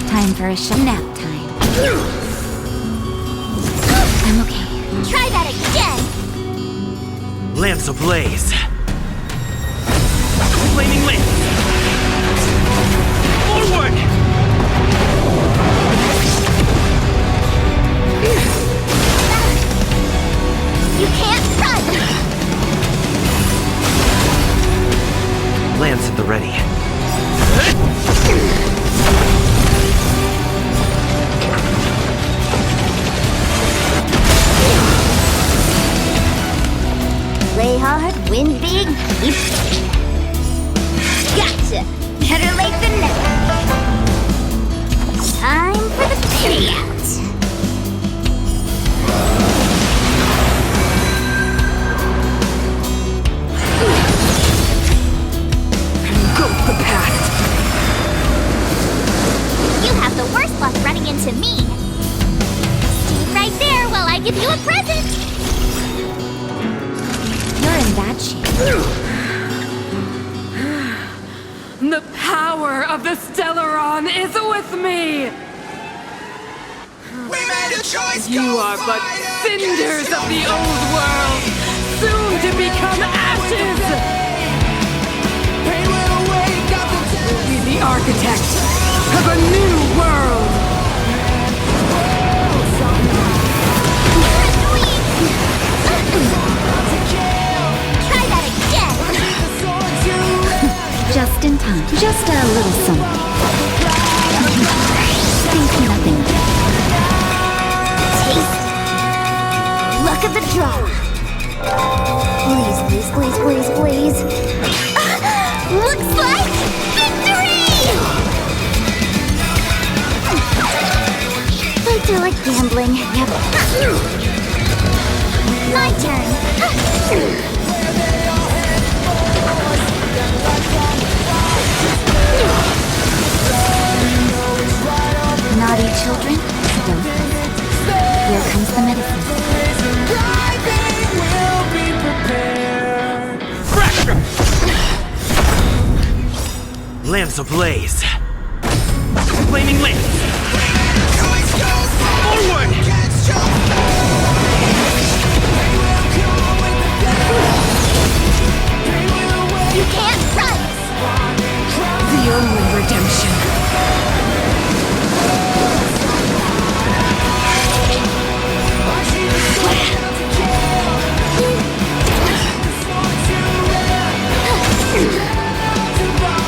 Time for a nap time. I'm okay. Try that again! Lance ablaze. Flaming lance. Forward! You can't run! Lance at the ready. Play hard, win big, keep playing. Gotcha! Better late than never. Time for the payout. Engulf the past! You have the worst luck running into me. Stay right there while I give you a present. You're in that shape. The power of the Stellaron is with me! We made a choice. You are but cinders of the old world, soon to become ashes! We'll be the architect of a new world! Try that again! Just in time. Just a little something. Think nothing. Taste. feel like gambling. Yep. My turn. Naughty children, don't. Here comes the medicine. Lamps ablaze. Flaming lamps. Forward! You can't run! The only redemption.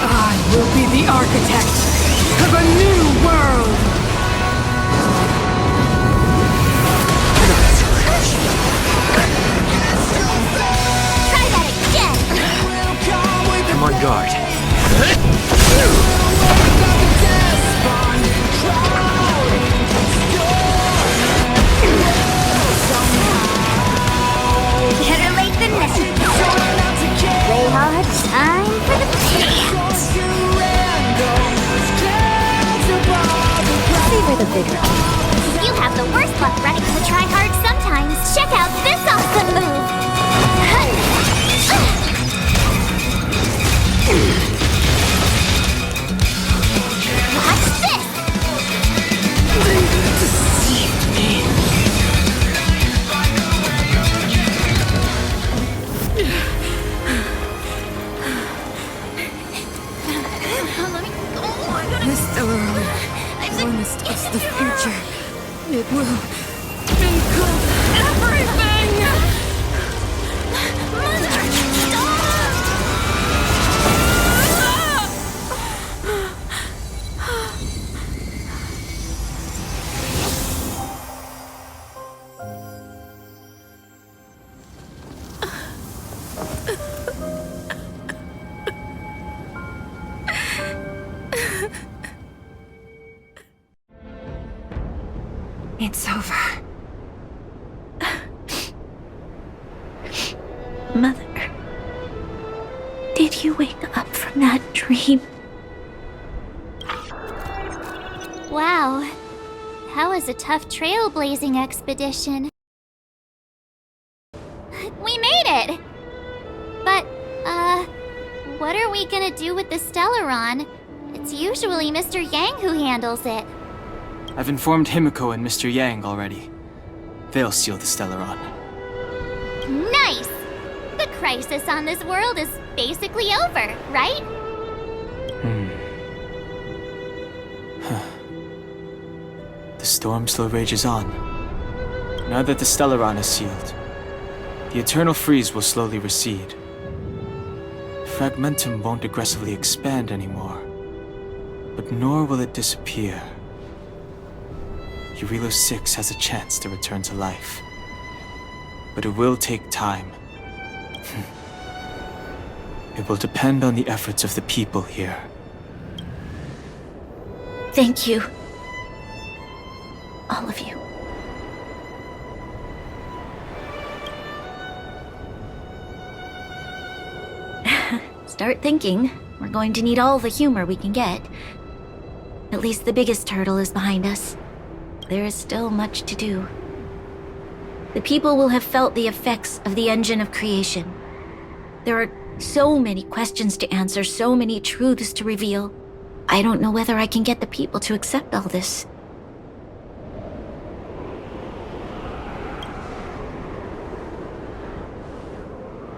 I will be the architect of a new world! Try that again! I'm on guard. Better late than never. Play hard, time for the payout. Savor the bigger. You have the worst luck running to try hard sometimes. Check out this awesome move. Watch this. Deceived me. This Stellaron promised us the future. It will include everything! Mother, It's over. Mother, did you wake up from that dream? wow. That was a tough trailblazing expedition. We made it! But, what are we gonna do with the Stellaron? It's usually Mr. Yang who handles it. I've informed Himiko and Mr. Yang already. They'll seal the Stellaron. Nice! The crisis on this world is basically over, right? The storm still rages on. Now that the Stellaron is sealed, the eternal freeze will slowly recede. Fragmentum won't aggressively expand anymore, but nor will it disappear. Eurilo 6 has a chance to return to life, but it will take time. It will depend on the efforts of the people here. Thank you. All of you. Start thinking. We're going to need all the humor we can get. At least the biggest hurdle is behind us. There is still much to do. The people will have felt the effects of the engine of creation. There are so many questions to answer, so many truths to reveal. I don't know whether I can get the people to accept all this.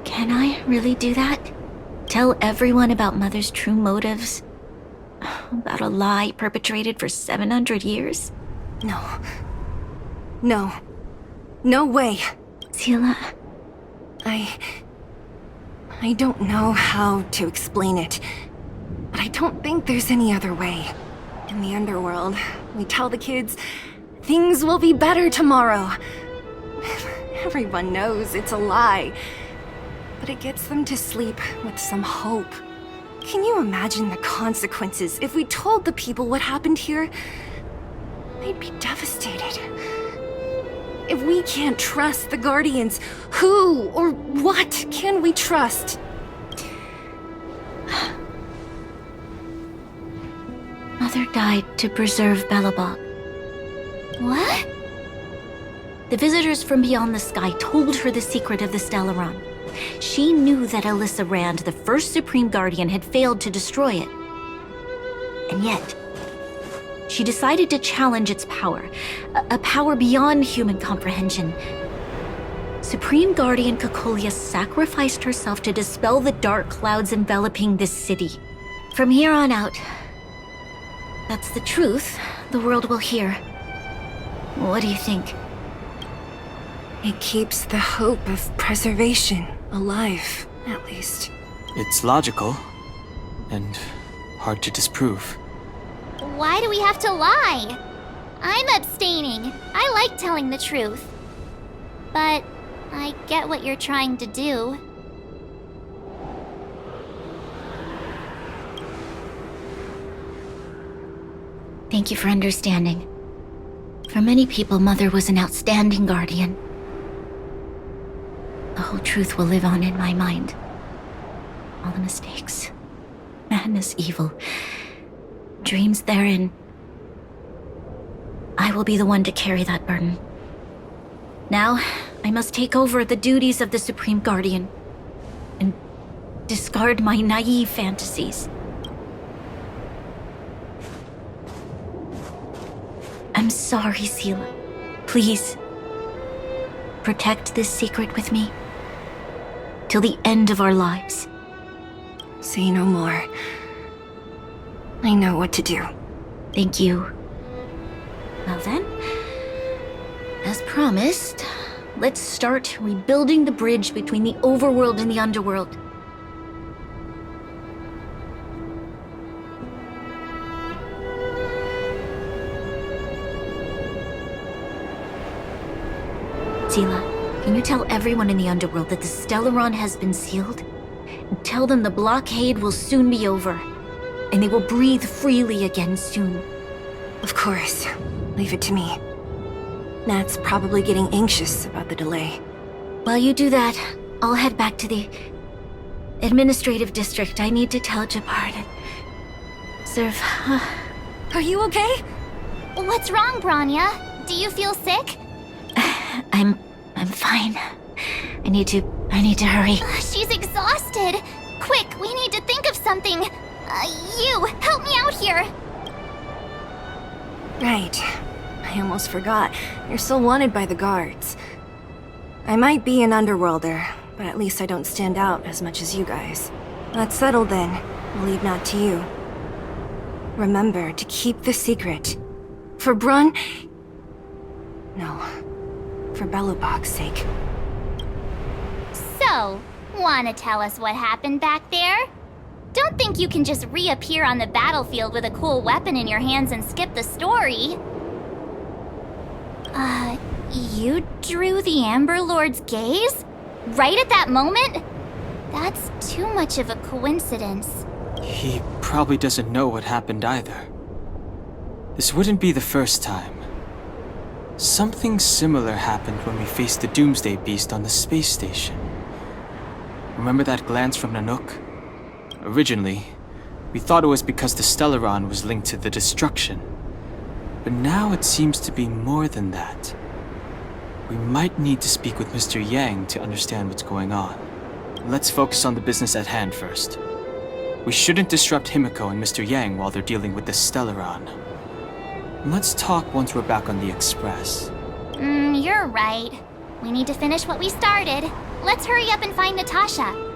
Can I really do that? Tell everyone about Mother's true motives? About a lie perpetrated for 700 years? No. No. No way. Sila. I don't know how to explain it, but I don't think there's any other way. In the underworld, we tell the kids, things will be better tomorrow. Everyone knows it's a lie, but it gets them to sleep with some hope. Can you imagine the consequences if we told the people what happened here? I'd be devastated. If we can't trust the Guardians, who or what can we trust? Mother died to preserve Belobog. What? The visitors from beyond the sky told her the secret of the Stellaron. She knew that Alyssa Rand, the first Supreme Guardian, had failed to destroy it. And yet, she decided to challenge its power, a power beyond human comprehension. Supreme Guardian Cocolia sacrificed herself to dispel the dark clouds enveloping this city. From here on out, that's the truth the world will hear. What do you think? It keeps the hope of preservation alive, at least. It's logical, and hard to disprove. Why do we have to lie? I'm abstaining. I like telling the truth. But I get what you're trying to do. Thank you for understanding. For many people, Mother was an outstanding guardian. The whole truth will live on in my mind. All the mistakes, madness, evil, dreams therein. I will be the one to carry that burden. Now, I must take over the duties of the Supreme Guardian and discard my naive fantasies. I'm sorry, Seela. Please, protect this secret with me till the end of our lives. Say no more. I know what to do. Thank you. Well then, as promised, let's start rebuilding the bridge between the overworld and the underworld. Seela, can you tell everyone in the underworld that the Stellaron has been sealed? And tell them the blockade will soon be over, and they will breathe freely again soon. Of course. Leave it to me. Nat's probably getting anxious about the delay. While you do that, I'll head back to the administrative district. I need to tell Jabbar to serve. Are you okay? What's wrong, Branya? Do you feel sick? I'm fine. I need to hurry. She's exhausted. Quick, we need to think of something. You, help me out here. Right. I almost forgot. You're still wanted by the guards. I might be an underworlder, but at least I don't stand out as much as you guys. That's settled then. I'll leave Nat to you. Remember to keep the secret. For Brun... No. For Belobog's sake. So, wanna tell us what happened back there? Don't think you can just reappear on the battlefield with a cool weapon in your hands and skip the story. You drew the Amber Lord's gaze? Right at that moment? That's too much of a coincidence. He probably doesn't know what happened either. This wouldn't be the first time. Something similar happened when we faced the Doomsday Beast on the space station. Remember that glance from Nanook? Originally, we thought it was because the Stellaron was linked to the destruction. But now it seems to be more than that. We might need to speak with Mr. Yang to understand what's going on. Let's focus on the business at hand first. We shouldn't disrupt Himiko and Mr. Yang while they're dealing with the Stellaron. Let's talk once we're back on the Express. You're right. We need to finish what we started. Let's hurry up and find Natasha.